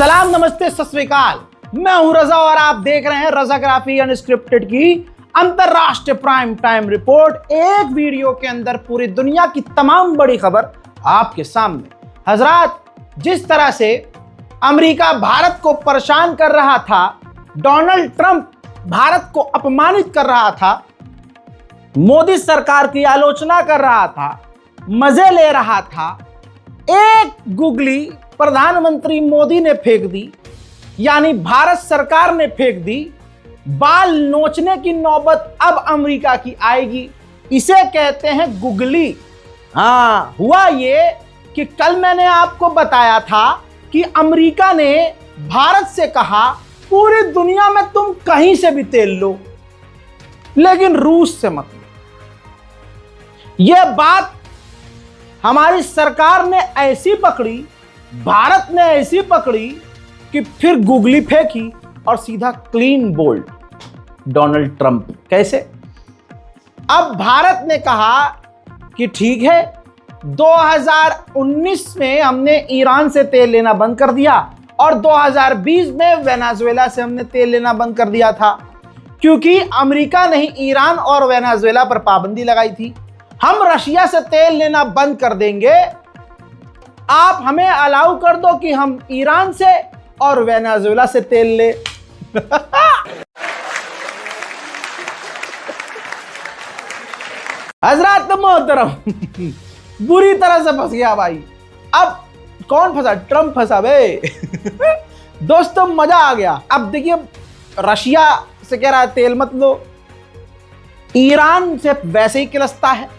सलाम, नमस्ते, सत श्री अकाल। मैं हूं रजा और आप देख रहे हैं रजाग्राफी अनस्क्रिप्टेड की अंतरराष्ट्रीय प्राइम टाइम रिपोर्ट। एक वीडियो के अंदर पूरी दुनिया की तमाम बड़ी खबर आपके सामने। हजरात, जिस तरह से अमेरिका भारत को परेशान कर रहा था, डोनाल्ड ट्रंप भारत को अपमानित कर रहा था, मोदी सरकार की आलोचना कर रहा था, मजे ले रहा था, एक गुगली प्रधानमंत्री मोदी ने फेंक दी, यानी भारत सरकार ने फेंक दी। बाल नोचने की नौबत अब अमेरिका की आएगी। इसे कहते हैं गुगली। हाँ, हुआ ये कि कल मैंने आपको बताया था कि अमेरिका ने भारत से कहा पूरी दुनिया में तुम कहीं से भी तेल लो, लेकिन रूस से मत लो। यह बात हमारी सरकार ने ऐसी पकड़ी, भारत ने ऐसी पकड़ी कि फिर गुगली फेंकी और सीधा क्लीन बोल्ड डोनाल्ड ट्रंप। कैसे? अब भारत ने कहा कि ठीक है, 2019 में हमने ईरान से तेल लेना बंद कर दिया और 2020 में वेनेजुएला से हमने तेल लेना बंद कर दिया था, क्योंकि अमेरिका ने ईरान और वेनेजुएला पर पाबंदी लगाई थी। हम रशिया से तेल लेना बंद कर देंगे, आप हमें अलाउ कर दो कि हम ईरान से और वेनेजुएला से तेल ले। हजरत मोहतरम, बुरी तरह से फंस गया भाई। अब कौन फंसा? ट्रंप फंसा बे। दोस्तों, मजा आ गया। अब देखिए, रशिया से कह रहा है तेल मत लो, ईरान से वैसे ही किलसता है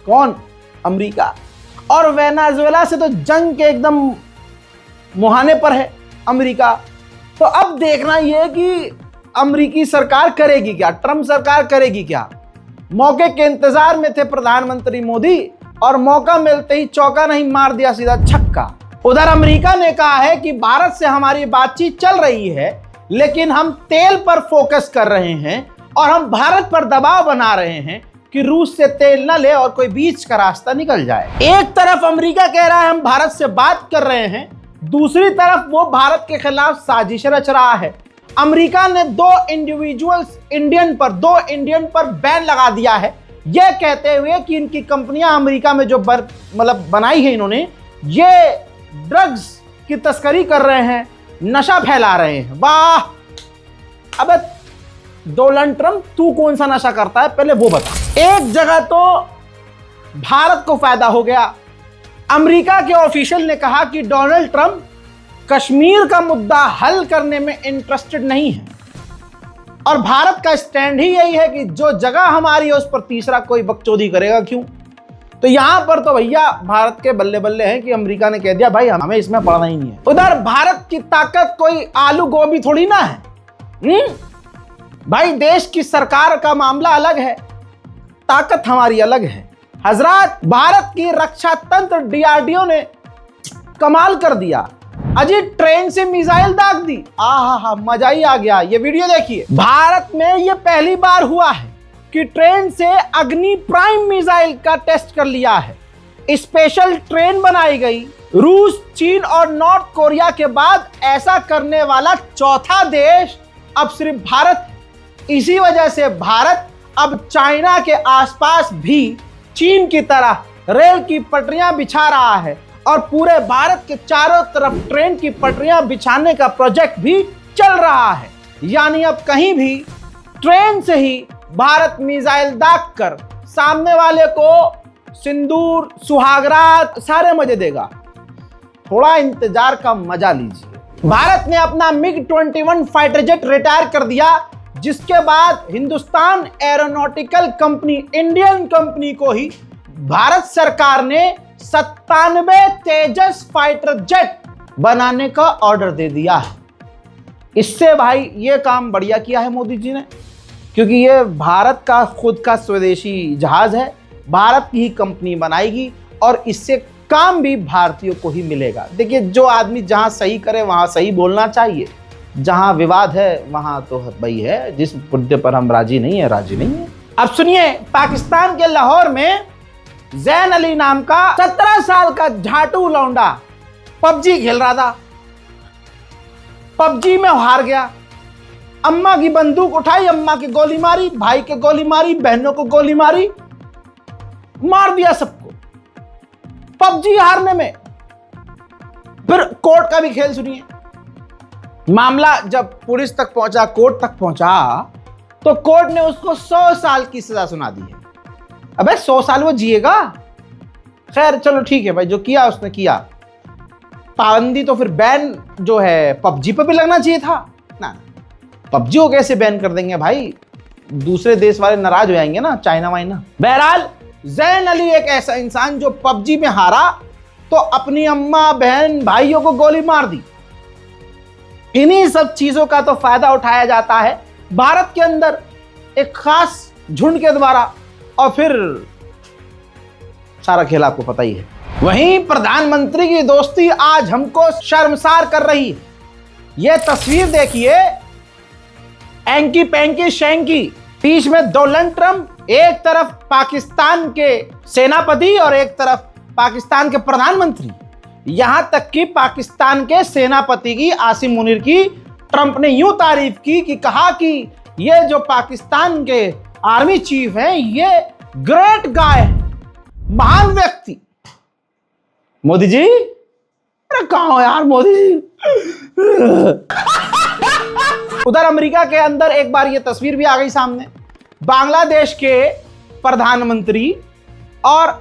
कौन? अमेरिका। और वेनेजुएला से तो जंग के एकदम मुहाने पर है अमेरिका। तो अब देखना यह कि अमेरिकी सरकार करेगी क्या, ट्रंप सरकार करेगी क्या। मौके के इंतजार में थे प्रधानमंत्री मोदी और मौका मिलते ही चौका नहीं मार दिया, सीधा छक्का। उधर अमेरिका ने कहा है कि भारत से हमारी बातचीत चल रही है, लेकिन हम तेल पर फोकस कर रहे हैं और हम भारत पर दबाव बना रहे हैं कि रूस से तेल न ले और कोई बीच का रास्ता निकल जाए। एक तरफ अमेरिका कह रहा है हम भारत से बात कर रहे हैं, दूसरी तरफ वो भारत के खिलाफ साजिश रच रहा है। अमेरिका ने दो इंडियन पर बैन लगा दिया है, यह कहते हुए कि इनकी कंपनियां अमेरिका में जो बनाई है, इन्होंने ये ड्रग्स की तस्करी कर रहे हैं, नशा फैला रहे हैं। वाह! अब डोनाल्ड ट्रंप, तू कौन सा नशा करता है पहले वो बता। एक जगह तो भारत को फायदा हो गया। अमेरिका के ऑफिशियल ने कहा कि डोनाल्ड ट्रंप कश्मीर का मुद्दा हल करने में इंटरेस्टेड नहीं है और भारत का स्टैंड ही यही है कि जो जगह हमारी है उस पर तीसरा कोई बकचोदी करेगा क्यों। तो यहां पर तो भैया भारत के बल्ले बल्ले हैं कि अमेरिका ने कह दिया भाई हमें इसमें पड़ना ही नहीं है। उधर भारत की ताकत कोई आलू गोभी थोड़ी ना है। भाई, देश की सरकार का मामला अलग है, ताकत हमारी अलग है। हजरात, भारत की रक्षा तंत्र डीआरडीओ ने कमाल कर दिया। अजी, ट्रेन से मिसाइल दाग दी। आहा, मजा ही आ गया। ये वीडियो देखिए। भारत में ये पहली बार हुआ है कि ट्रेन से अग्नि प्राइम मिसाइल का टेस्ट कर लिया है। स्पेशल ट्रेन बनाई गई। रूस, चीन और नॉर्थ कोरिया के बाद ऐसा करने वाला चौथा देश अब सिर्फ भारत है। इसी वजह से भारत अब चाइना के आसपास भी चीन की तरह रेल की पटरियां बिछा रहा है और पूरे भारत के चारों तरफ ट्रेन की पटरियां बिछाने का प्रोजेक्ट भी चल रहा है। यानी अब कहीं भी ट्रेन से ही भारत मिसाइल दाग कर सामने वाले को सिंदूर, सुहागरात सारे मजे देगा। थोड़ा इंतजार का मजा लीजिए। भारत ने अपना MiG-21 फाइटर जेट रिटायर कर दिया, जिसके बाद Hindustan aeronautical company, Indian company को ही भारत सरकार ने 97 तेजस फाइटर जेट बनाने का ऑर्डर दे दिया है। इससे भाई ये काम बढ़िया किया है मोदी जी ने, क्योंकि ये भारत का खुद का स्वदेशी जहाज है, भारत की ही कंपनी बनाएगी और इससे काम भी भारतीयों को ही मिलेगा। देखिए, जो आदमी जहां सही करे वहां सही बोलना चाहिए, जहां विवाद है वहां तो भाई है, जिस मुद्दे पर हम राजी नहीं है। अब सुनिए, पाकिस्तान के लाहौर में जैन अली नाम का 17 साल का झाटू लौंडा पबजी खेल रहा था। पबजी में हार गया, अम्मा की बंदूक उठाई, अम्मा की गोली मारी, भाई के गोली मारी, बहनों को गोली मारी, मार दिया सबको पबजी हारने में। फिर कोर्ट का भी खेल सुनिए। मामला जब पुलिस तक पहुंचा, कोर्ट तक पहुंचा, तो कोर्ट ने उसको 100 साल की सजा सुना दी है। अबे 100 साल वो जिएगा? खैर चलो ठीक है भाई, जो किया उसने किया। पाबंदी तो फिर बैन जो है पबजी पर भी लगना चाहिए था ना। पबजी को कैसे बैन कर देंगे भाई, दूसरे देश वाले नाराज हो जाएंगे ना, चाइना वाइना। बहरहाल जैन अली एक ऐसा इंसान जो पबजी में हारा तो अपनी अम्मा, बहन, भाइयों को गोली मार दी। इन्हीं सब चीजों का तो फायदा उठाया जाता है भारत के अंदर एक खास झुंड के द्वारा, और फिर सारा खेल आपको पता ही है। वहीं प्रधानमंत्री की दोस्ती आज हमको शर्मसार कर रही है। यह तस्वीर देखिए, एंकी पैंकी शैंकी, बीच में डोनाल्ड ट्रंप, एक तरफ पाकिस्तान के सेनापति और एक तरफ पाकिस्तान के प्रधानमंत्री। यहां तक कि पाकिस्तान के सेनापति की, आसिम मुनीर की, ट्रंप ने यूं तारीफ की कि कहा कि ये जो पाकिस्तान के आर्मी चीफ हैं, ये ग्रेट गाय है, महान व्यक्ति। मोदी जी, अरे कहां हो यार मोदी जी? उधर अमेरिका के अंदर एक बार ये तस्वीर भी आ गई सामने। बांग्लादेश के प्रधानमंत्री और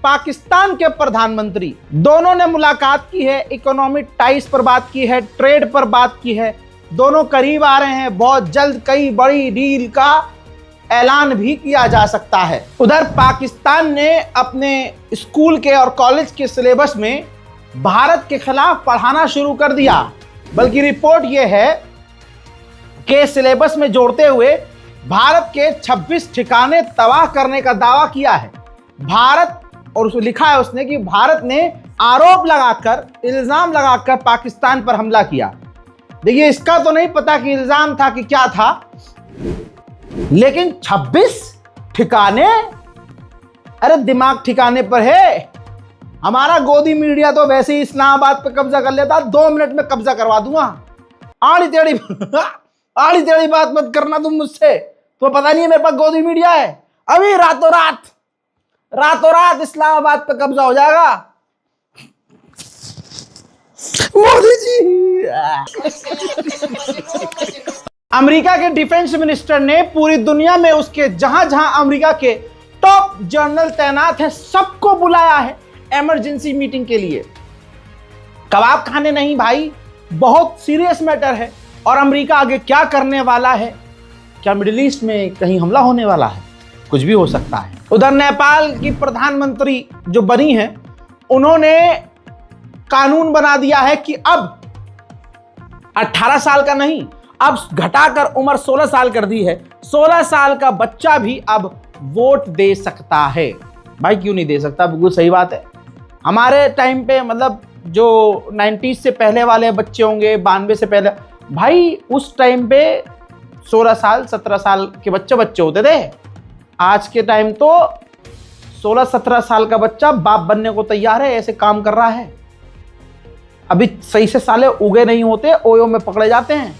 पाकिस्तान के प्रधानमंत्री दोनों ने मुलाकात की है, इकोनॉमिक टाइज पर बात की है, ट्रेड पर बात की है। दोनों करीब आ रहे हैं, बहुत जल्द कई बड़ी डील का ऐलान भी किया जा सकता है। उधर पाकिस्तान ने अपने स्कूल के और कॉलेज के सिलेबस में भारत के खिलाफ पढ़ाना शुरू कर दिया, बल्कि रिपोर्ट यह है कि सिलेबस में जोड़ते हुए भारत के 26 ठिकाने तबाह करने का दावा किया है। भारत, और लिखा है उसने कि भारत ने आरोप लगाकर, इल्जाम लगाकर पाकिस्तान पर हमला किया। देखिए, इसका तो नहीं पता कि इल्जाम था कि क्या था, लेकिन 26 ठिकाने, अरे दिमाग ठिकाने पर है। हमारा गोदी मीडिया तो वैसे ही इस्लामाबाद पे कब्जा कर लेता, 2 मिनट में कब्जा करवा दूंगा। आड़ी टेढ़ी बात मत करना तुम मुझसे, तो पता नहीं है मेरे पास गोदी मीडिया है। अभी रातों रात इस्लामाबाद पे कब्जा हो जाएगा। मोदी जी। अमेरिका के डिफेंस मिनिस्टर ने पूरी दुनिया में उसके जहां जहां अमेरिका के टॉप जनरल तैनात हैं, सबको बुलाया है इमरजेंसी मीटिंग के लिए। कबाब खाने नहीं भाई, बहुत सीरियस मैटर है। और अमेरिका आगे क्या करने वाला है, क्या मिडिल ईस्ट में कहीं हमला होने वाला है, कुछ भी हो सकता है। उधर नेपाल की प्रधानमंत्री जो बनी है, उन्होंने कानून बना दिया है कि अब 18 साल का नहीं, अब घटाकर उम्र 16 साल कर दी है। 16 साल का बच्चा भी अब वोट दे सकता है। भाई क्यों नहीं दे सकता, बिल्कुल सही बात है। हमारे टाइम पे, मतलब जो 90s से पहले वाले बच्चे होंगे, 92 से पहले, भाई उस टाइम पे 16 साल 17 साल के बच्चे होते थे। आज के टाइम तो 16-17 साल का बच्चा बाप बनने को तैयार है, ऐसे काम कर रहा है। अभी सही से साले उगे नहीं होते, ओयो में पकड़े जाते हैं,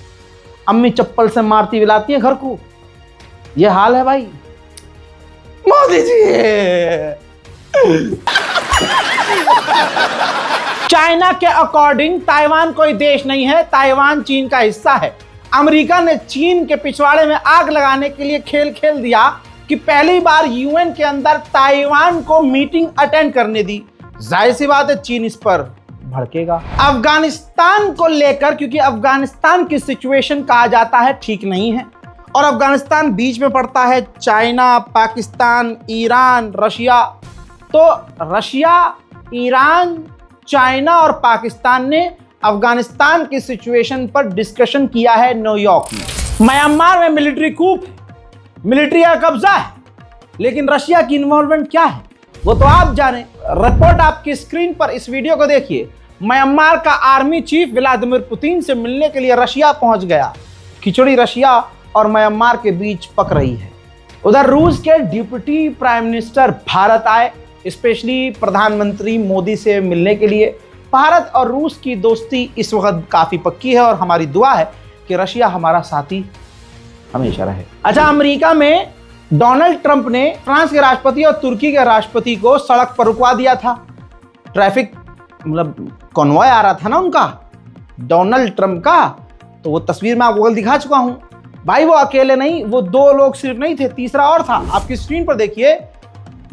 अम्मी चप्पल से मारती विलाती है घर को। ये हाल है भाई। मोदी जी। चाइना के अकॉर्डिंग ताइवान कोई देश नहीं है, ताइवान चीन का हिस्सा है। अमेरिका ने चीन के पिछवाड़े में आग लगाने के लिए खेल खेल दिया कि पहली बार यूएन के अंदर ताइवान को मीटिंग अटेंड करने दी। जाहिर सी बात है चीन इस पर भड़केगा। अफगानिस्तान को लेकर, क्योंकि अफगानिस्तान की सिचुएशन कहा जाता है ठीक नहीं है, और अफगानिस्तान बीच में पड़ता है चाइना, पाकिस्तान, ईरान, रशिया। तो रशिया, ईरान, चाइना और पाकिस्तान ने अफगानिस्तान की सिचुएशन पर डिस्कशन किया है न्यूयॉर्क में। म्यांमार में मिलिट्री कूप, मिलिट्री का कब्जा है, लेकिन रशिया की इन्वॉल्वमेंट क्या है वो तो आप जाने। रिपोर्ट आपकी स्क्रीन पर, इस वीडियो को देखिए। म्यांमार का आर्मी चीफ व्लादिमीर पुतिन से मिलने के लिए रशिया पहुंच गया। खिचड़ी रशिया और म्यांमार के बीच पक रही है। उधर रूस के डिप्टी प्राइम मिनिस्टर भारत आए, स्पेशली प्रधानमंत्री मोदी से मिलने के लिए। भारत और रूस की दोस्ती इस वक्त काफी पक्की है और हमारी दुआ है कि रशिया हमारा साथी हमेशा रहे। अच्छा, अमेरिका में डोनाल्ड ट्रंप ने फ्रांस के राष्ट्रपति और तुर्की के राष्ट्रपति को सड़क पर रुकवा दिया था। ट्रैफिक मतलब कॉन्वॉय आ रहा था ना उनका, डोनाल्ड ट्रंप का, तो वो तस्वीर मैं आपको दिखा चुका हूं। भाई वो अकेले नहीं, वो 2 लोग सिर्फ नहीं थे, तीसरा और था। आपकी स्क्रीन पर देखिए,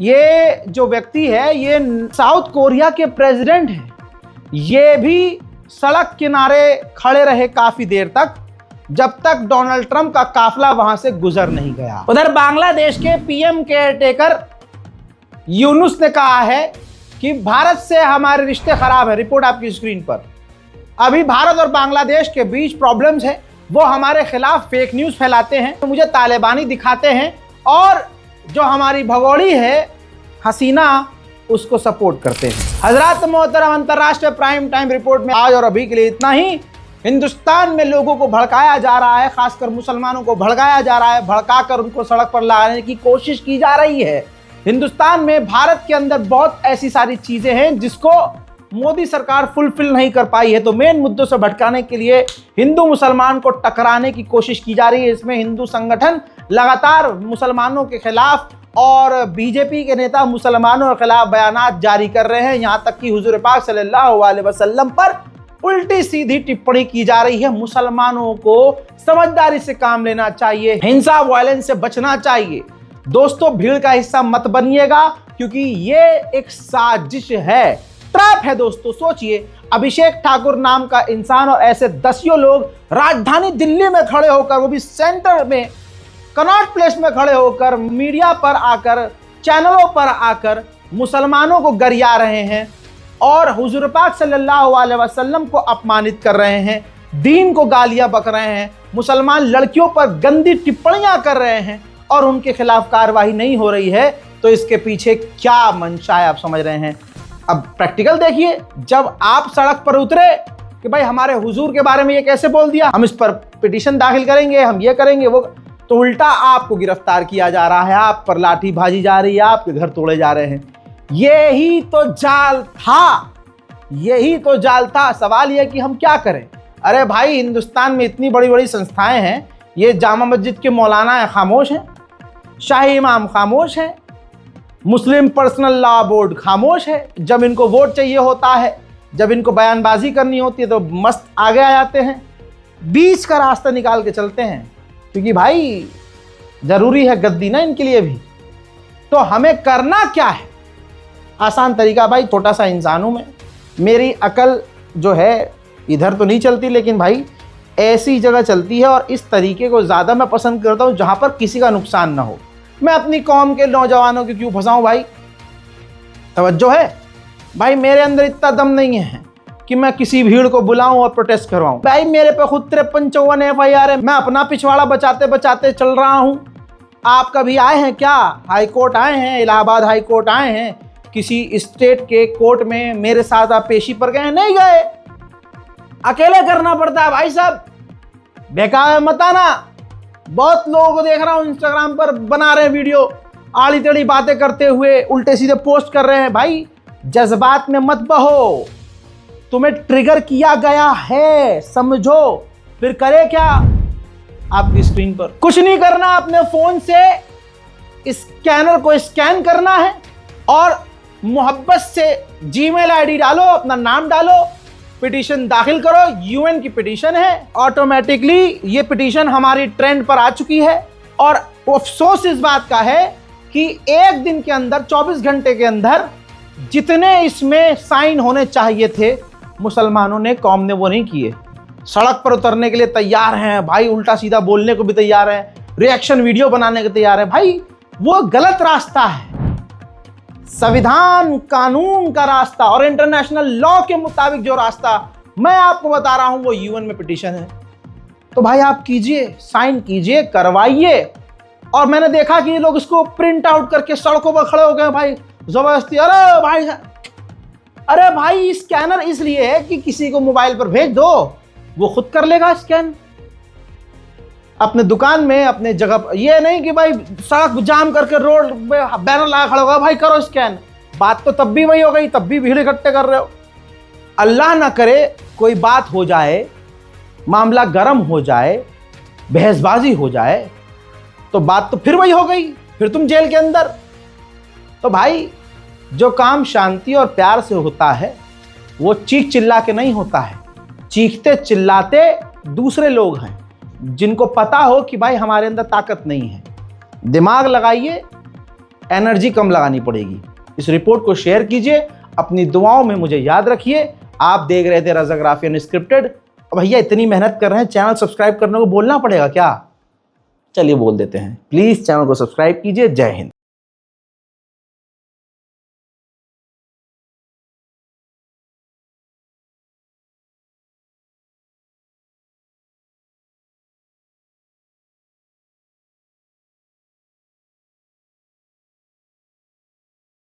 ये जो व्यक्ति है ये साउथ कोरिया के प्रेसिडेंट हैं। ये भी सड़क किनारे खड़े रहे काफी देर तक, जब तक डोनाल्ड ट्रंप का काफिला वहां से गुजर नहीं गया। उधर बांग्लादेश के पीएम केयरटेकर यूनुस ने कहा है कि भारत से हमारे रिश्ते खराब है। रिपोर्ट आपकी स्क्रीन पर। अभी भारत और बांग्लादेश के बीच प्रॉब्लम्स है, वो हमारे खिलाफ फेक न्यूज फैलाते हैं, तो मुझे तालिबानी दिखाते हैं, और जो हमारी भगोड़ी है हसीना उसको सपोर्ट करते हैं। हजरात मोहतरम, अंतरराष्ट्रीय प्राइम टाइम रिपोर्ट में आज और अभी के लिए इतना ही। हिंदुस्तान में लोगों को भड़काया जा रहा है, खासकर मुसलमानों को भड़काया जा रहा है, भड़काकर उनको सड़क पर लाने की कोशिश की जा रही है। हिंदुस्तान में भारत के अंदर बहुत ऐसी सारी चीजें हैं जिसको मोदी सरकार फुलफिल नहीं कर पाई है, तो मेन मुद्दों से भटकाने के लिए हिंदू मुसलमान को टकराने की कोशिश की जा रही है। इसमें हिंदू संगठन लगातार मुसलमानों के खिलाफ और बीजेपी के नेता मुसलमानों के खिलाफ बयानात जारी कर रहे हैं। यहां तक कि हुजूर पाक सल्लल्लाहु अलैहि वसल्लम पर उल्टी सीधी टिप्पणी की जा रही है। मुसलमानों को समझदारी से काम लेना चाहिए, हिंसा वायलेंस से बचना चाहिए। दोस्तों, भीड़ का हिस्सा मत बनिएगा, क्योंकि ये एक साजिश है, ट्रैप है। दोस्तों सोचिए, अभिषेक ठाकुर नाम का इंसान और ऐसे दसियों लोग राजधानी दिल्ली में खड़े होकर, वो भी सेंटर में कनॉट प्लेस में खड़े होकर, मीडिया पर आकर, चैनलों पर आकर मुसलमानों को गरिया रहे हैं और हुजूर पाक सल्लल्लाहु अलैहि वसल्लम को अपमानित कर रहे हैं, दीन को गालियां बक रहे हैं, मुसलमान लड़कियों पर गंदी टिप्पणियां कर रहे हैं और उनके खिलाफ कार्रवाई नहीं हो रही है। तो इसके पीछे क्या मंशा है आप समझ रहे हैं। अब प्रैक्टिकल देखिए, जब आप सड़क पर उतरे कि भाई हमारे हुजूर के बारे में ये कैसे बोल दिया, हम इस पर पिटीशन दाखिल करेंगे, हम ये करेंगे वो, तो उल्टा आपको गिरफ्तार किया जा रहा है, आप पर लाठी भाजी जा रही है, आपके घर तोड़े जा रहे हैं। यही तो जाल था, यही तो जाल था। सवाल यह कि हम क्या करें। अरे भाई, हिंदुस्तान में इतनी बड़ी बड़ी संस्थाएं हैं, ये जामा मस्जिद के मौलाना खामोश हैं, शाही इमाम खामोश हैं, मुस्लिम पर्सनल लॉ बोर्ड खामोश है। जब इनको वोट चाहिए होता है, जब इनको बयानबाजी करनी होती है, तो मस्त आगे आ जाते हैं, बीच का रास्ता निकाल के चलते हैं, क्योंकि भाई जरूरी है गद्दी ना इनके लिए भी। तो हमें करना क्या है, आसान तरीका भाई, छोटा सा इंसान हूं मैं, मेरी अकल जो है इधर तो नहीं चलती, लेकिन भाई ऐसी जगह चलती है और इस तरीके को ज़्यादा मैं पसंद करता हूं जहां पर किसी का नुकसान ना हो। मैं अपनी कौम के नौजवानों को क्यों फंसाऊं भाई, तवज्जो है भाई। मेरे अंदर इतना दम नहीं है कि मैं किसी भीड़ को बुलाऊं और प्रोटेस्ट करवाऊं। भाई मेरे पे खुद 53-54 FIR है, मैं अपना पिछवाड़ा बचाते बचाते चल रहा हूं। आप कभी आए हैं क्या, हाई कोर्ट आए हैं, इलाहाबाद हाई कोर्ट आए हैं, किसी स्टेट के कोर्ट में मेरे साथ आप पेशी पर गए? नहीं गए। अकेले करना पड़ता है भाई साहब, बेकार मत आना। बहुत लोगों को देख रहा हूं इंस्टाग्राम पर बना रहे हैं वीडियो, आड़ी टेढ़ी बातें करते हुए उल्टे सीधे पोस्ट कर रहे हैं। भाई जज्बात में मत बहो, तुम्हें ट्रिगर किया गया है, समझो। फिर करे क्या, आपकी स्क्रीन पर कुछ नहीं करना, अपने फोन से स्कैनर को स्कैन करना है और मोहब्बत से जीमेल आईडी डालो, अपना नाम डालो, पिटीशन दाखिल करो। यूएन की पिटीशन है, ऑटोमेटिकली ये पिटीशन हमारी ट्रेंड पर आ चुकी है। और अफसोस इस बात का है कि एक दिन के अंदर, 24 घंटे के अंदर जितने इसमें साइन होने चाहिए थे, मुसलमानों ने, कौम ने वो नहीं किए। सड़क पर उतरने के लिए तैयार हैं भाई, उल्टा सीधा बोलने को भी तैयार हैं, रिएक्शन वीडियो बनाने को तैयार है। भाई वो गलत रास्ता है, संविधान कानून का रास्ता और इंटरनेशनल लॉ के मुताबिक जो रास्ता मैं आपको बता रहा हूं वो यूएन में पिटीशन है। तो भाई आप कीजिए, साइन कीजिए, करवाइए। और मैंने देखा कि ये लोग इसको प्रिंट आउट करके सड़कों पर खड़े हो गए भाई जबरदस्ती। अरे भाई स्कैनर इसलिए है कि किसी को मोबाइल पर भेज दो, वो खुद कर लेगा स्कैन अपने दुकान में, अपने जगह पर। ये नहीं कि भाई सड़क जाम करके रोड पे बैनर लगा खड़ा होगा, भाई करो स्कैन। बात तो तब भी वही हो गई, तब भी भीड़ इकट्ठे कर रहे हो। अल्लाह ना करे कोई बात हो जाए, मामला गर्म हो जाए, बहसबाजी हो जाए, तो बात तो फिर वही हो गई, फिर तुम जेल के अंदर। तो भाई जो काम शांति और प्यार से होता है वो चीख चिल्ला के नहीं होता है। चीखते चिल्लाते दूसरे लोग हैं जिनको पता हो कि भाई हमारे अंदर ताकत नहीं है। दिमाग लगाइए, एनर्जी कम लगानी पड़ेगी। इस रिपोर्ट को शेयर कीजिए, अपनी दुआओं में मुझे याद रखिए। आप देख रहे थे रज़ा ग्राफी अनस्क्रिप्टेड। भैया इतनी मेहनत कर रहे हैं, चैनल सब्सक्राइब करने को बोलना पड़ेगा क्या? चलिए बोल देते हैं, प्लीज़ चैनल को सब्सक्राइब कीजिए। जय हिंद।